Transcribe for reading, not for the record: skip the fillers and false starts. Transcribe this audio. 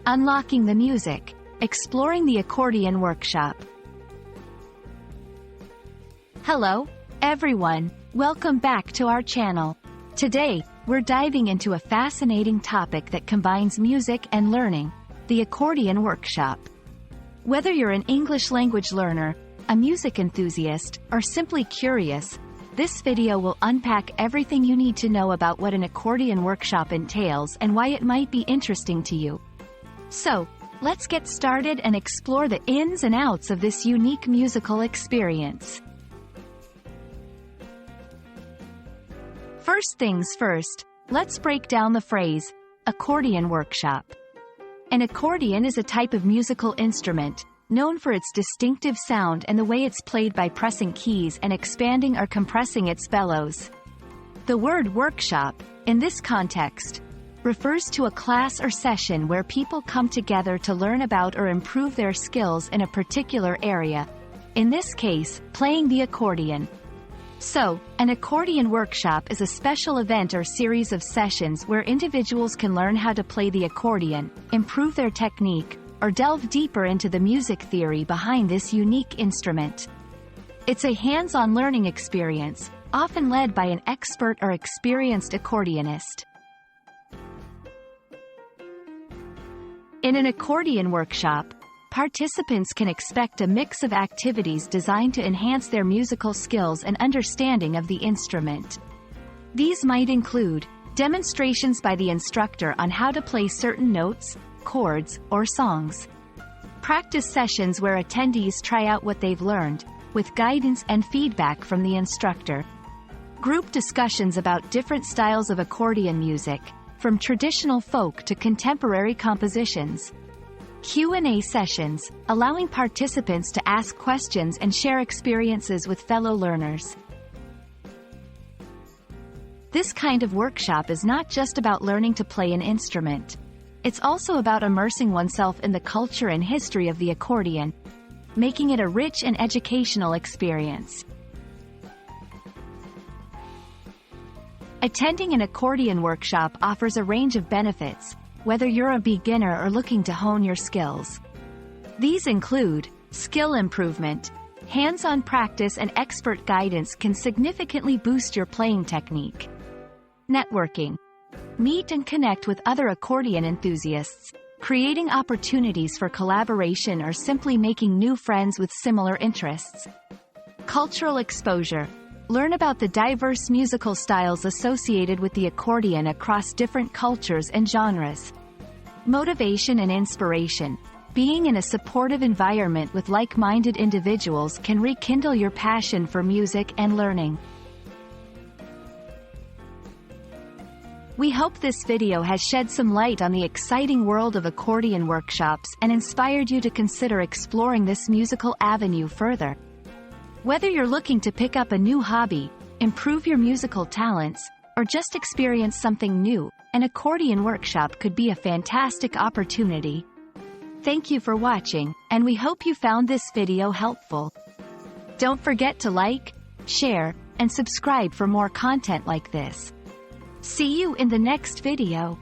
Unlocking the music. Exploring the accordion workshop. Hello, everyone. Welcome back to our channel. Today, we're diving into a fascinating topic that combines music and learning, the accordion workshop. Whether you're an English language learner, a music enthusiast, or simply curious, this video will unpack everything you need to know about what an accordion workshop entails and why it might be interesting to you. So, let's get started and explore the ins and outs of this unique musical experience. First things first, let's break down the phrase, accordion workshop. An accordion is a type of musical instrument, known for its distinctive sound and the way it's played by pressing keys and expanding or compressing its bellows. The word workshop, in this context, refers to a class or session where people come together to learn about or improve their skills in a particular area, in this case, playing the accordion. So, an accordion workshop is a special event or series of sessions where individuals can learn how to play the accordion, improve their technique, or delve deeper into the music theory behind this unique instrument. It's a hands-on learning experience, often led by an expert or experienced accordionist. In an accordion workshop, participants can expect a mix of activities designed to enhance their musical skills and understanding of the instrument. These might include demonstrations by the instructor on how to play certain notes, chords, or songs. Practice sessions where attendees try out what they've learned, with guidance and feedback from the instructor. Group discussions about different styles of accordion music, from traditional folk to contemporary compositions. Q&A sessions, allowing participants to ask questions and share experiences with fellow learners. This kind of workshop is not just about learning to play an instrument. It's also about immersing oneself in the culture and history of the accordion, making it a rich and educational experience. Attending an accordion workshop offers a range of benefits, whether you're a beginner or looking to hone your skills. These include skill improvement. Hands-on practice and expert guidance can significantly boost your playing technique. Networking. Meet and connect with other accordion enthusiasts, creating opportunities for collaboration or simply making new friends with similar interests. Cultural exposure. Learn about the diverse musical styles associated with the accordion across different cultures and genres. Motivation and inspiration. Being in a supportive environment with like-minded individuals can rekindle your passion for music and learning. We hope this video has shed some light on the exciting world of accordion workshops and inspired you to consider exploring this musical avenue further. Whether you're looking to pick up a new hobby, improve your musical talents, or just experience something new, an accordion workshop could be a fantastic opportunity. Thank you for watching, and we hope you found this video helpful. Don't forget to like, share, and subscribe for more content like this. See you in the next video.